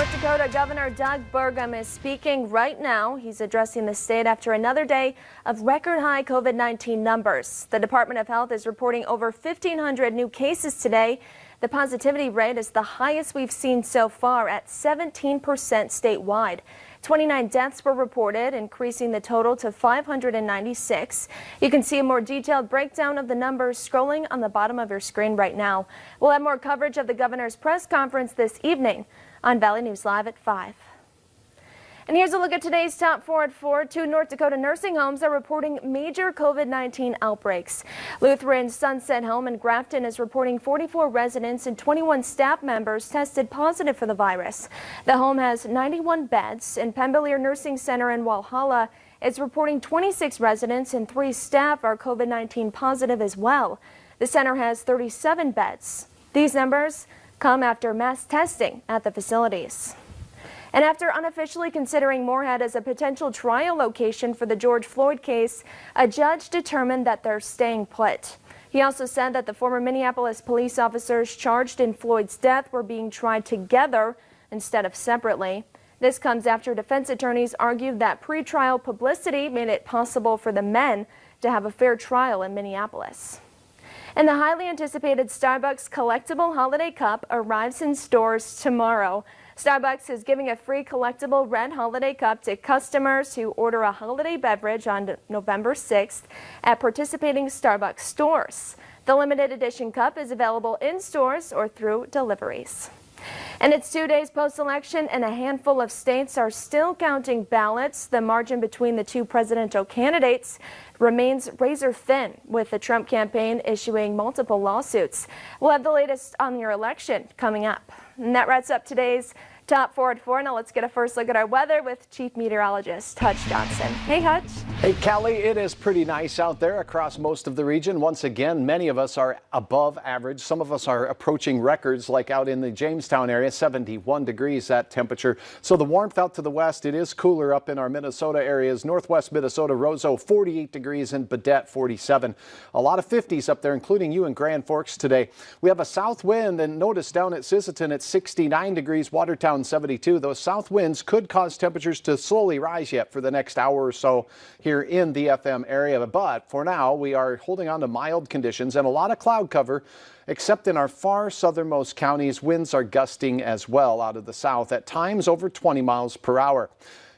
North Dakota Governor Doug Burgum is speaking right now. He's addressing the state after another day of record high COVID-19 numbers. The Department of Health is reporting over 1,500 new cases today. The positivity rate is the highest we've seen so far at 17% statewide. 29 deaths were reported, increasing the total to 596. You can see a more detailed breakdown of the numbers scrolling on the bottom of your screen right now. We'll have more coverage of the governor's press conference this evening on Valley News Live at 5. And here's a look at today's top 4 at 4. 2 North Dakota nursing homes are reporting major COVID-19 outbreaks. Lutheran Sunset Home in Grafton is reporting 44 residents and 21 staff members tested positive for the virus. The home has 91 beds, and Pembelier Nursing Center in Walhalla is reporting 26 residents and 3 staff are COVID-19 positive as well. The center has 37 beds. These numbers come after mass testing at the facilities. And after unofficially considering Moorhead as a potential trial location for the George Floyd case, a judge determined that they're staying put. He also said that the former Minneapolis police officers charged in Floyd's death were being tried together instead of separately. This comes after defense attorneys argued that pretrial publicity made it possible for the men to have a fair trial in Minneapolis. And the highly anticipated Starbucks collectible holiday cup arrives in stores tomorrow. Starbucks is giving a free collectible red holiday cup to customers who order a holiday beverage on November 6th at participating Starbucks stores. The limited edition cup is available in stores or through deliveries. And it's 2 days post-election and a handful of states are still counting ballots. The margin between the 2 presidential candidates remains razor thin, with the Trump campaign issuing multiple lawsuits. We'll have the latest on your election coming up. And that wraps up today's top 4 at 4. Now let's get a first look at our weather with Chief Meteorologist Hutch Johnson. Hey, Hutch. Hey, Callie, it is pretty nice out there across most of the region. Once again, many of us are above average. Some of us are approaching records, like out in the Jamestown area, 71 degrees that temperature. So the warmth out to the west, it is cooler up in our Minnesota areas. Northwest Minnesota, Roseau, 48 degrees, and Badette, 47. A lot of 50s up there, including you in Grand Forks today. We have a south wind, and notice down at Sisseton at 69 degrees, Watertown 72. Those south winds could cause temperatures to slowly rise yet for the next hour or so here in the FM area. But for now, we are holding on to mild conditions and a lot of cloud cover, except in our far southernmost counties. Winds are gusting as well out of the south, at times over 20 miles per hour.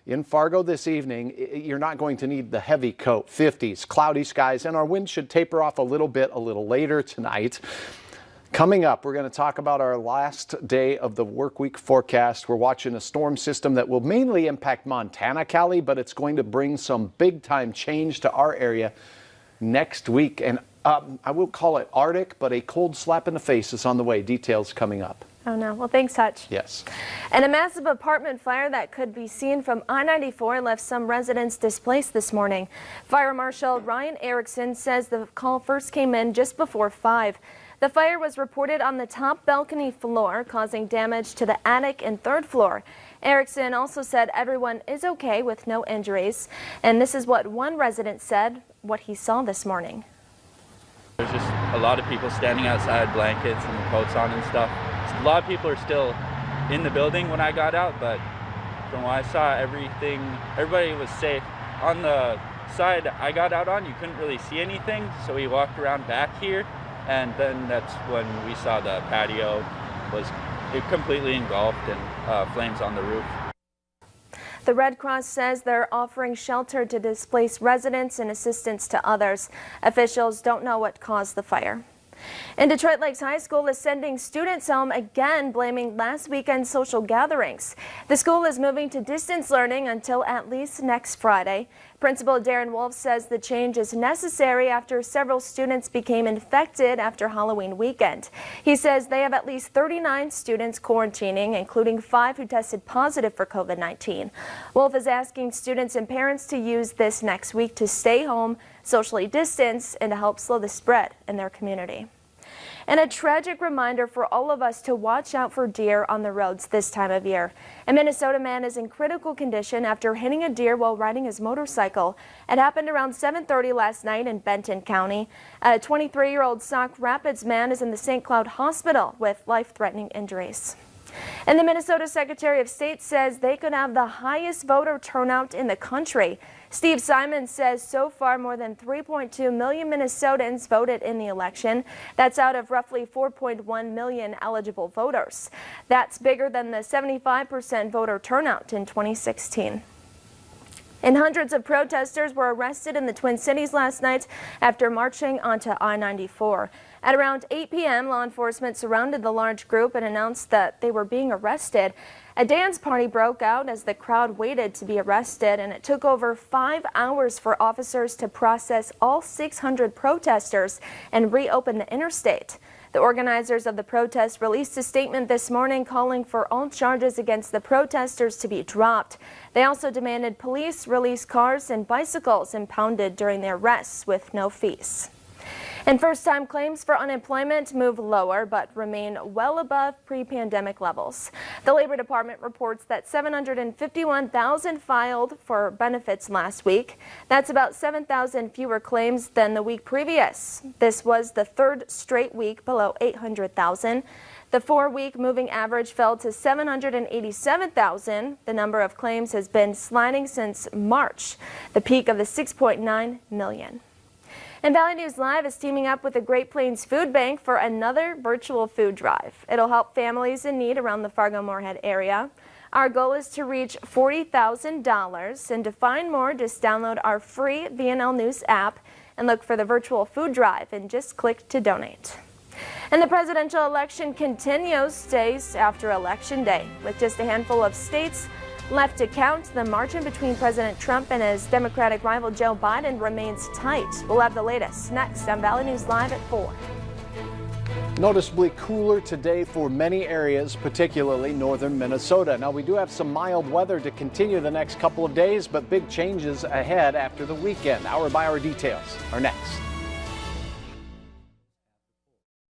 In Fargo this evening, you're not going to need the heavy coat. 50s, cloudy skies, and our wind should taper off a little bit a little later tonight. Coming up, we're going to talk about our last day of the work week forecast. We're watching a storm system that will mainly impact Montana, Callie, but it's going to bring some big time change to our area next week. And I will call it Arctic, but a cold slap in the face is on the way. Details coming up. Oh no. Well, thanks, Hutch. Yes. And a massive apartment fire that could be seen from I-94 left some residents displaced this morning. Fire Marshal Ryan Erickson says the call first came in just before 5. The fire was reported on the top balcony floor, causing damage to the attic and 3rd floor. Erickson also said everyone is okay with no injuries. And this is what one resident said, what he saw this morning. There's just a lot of people standing outside, blankets and coats on and stuff. A lot of people are still in the building when I got out, but from what I saw, everybody was safe. On the side I got out on, you couldn't really see anything, so we walked around back here. And then that's when we saw the patio was completely engulfed and flames on the roof. The Red Cross says they're offering shelter to displaced residents and assistance to others. Officials don't know what caused the fire. And Detroit Lakes High School is sending students home again, blaming last weekend's social gatherings. The school is moving to distance learning until at least next Friday. Principal Darren Wolf says the change is necessary after several students became infected after Halloween weekend. He says they have at least 39 students quarantining, including 5 who tested positive for COVID-19. Wolf is asking students and parents to use this next week to stay home, socially distance, and to help slow the spread in their community. And a tragic reminder for all of us to watch out for deer on the roads this time of year. A Minnesota man is in critical condition after hitting a deer while riding his motorcycle. It happened around 7:30 last night in Benton County. A 23-year-old Sauk Rapids man is in the St. Cloud Hospital with life-threatening injuries. And the Minnesota Secretary of State says they could have the highest voter turnout in the country. Steve Simon says so far more than 3.2 million Minnesotans voted in the election. That's out of roughly 4.1 million eligible voters. That's bigger than the 75% voter turnout in 2016. And hundreds of protesters were arrested in the Twin Cities last night after marching onto I-94. At around 8 p.m., law enforcement surrounded the large group and announced that they were being arrested. A dance party broke out as the crowd waited to be arrested, and it took over 5 hours for officers to process all 600 protesters and reopen the interstate. The organizers of the protest released a statement this morning calling for all charges against the protesters to be dropped. They also demanded police release cars and bicycles impounded during their arrests with no fees. And first-time claims for unemployment move lower but remain well above pre-pandemic levels. The Labor Department reports that 751,000 filed for benefits last week. That's about 7,000 fewer claims than the week previous. This was the third straight week below 800,000. The 4-week moving average fell to 787,000. The number of claims has been sliding since March, the peak of the 6.9 million. And Valley News Live is teaming up with the Great Plains Food Bank for another virtual food drive. It'll help families in need around the Fargo-Moorhead area. Our goal is to reach $40,000, and to find more, just download our free VNL News app and look for the virtual food drive and just click to donate. And the presidential election continues days after Election Day. With just a handful of states left to count, the margin between President Trump and his Democratic rival Joe Biden remains tight. We'll have the latest next on Valley News Live at 4. Noticeably cooler today for many areas, particularly northern Minnesota. Now, we do have some mild weather to continue the next couple of days, but big changes ahead after the weekend. Hour by hour details are next.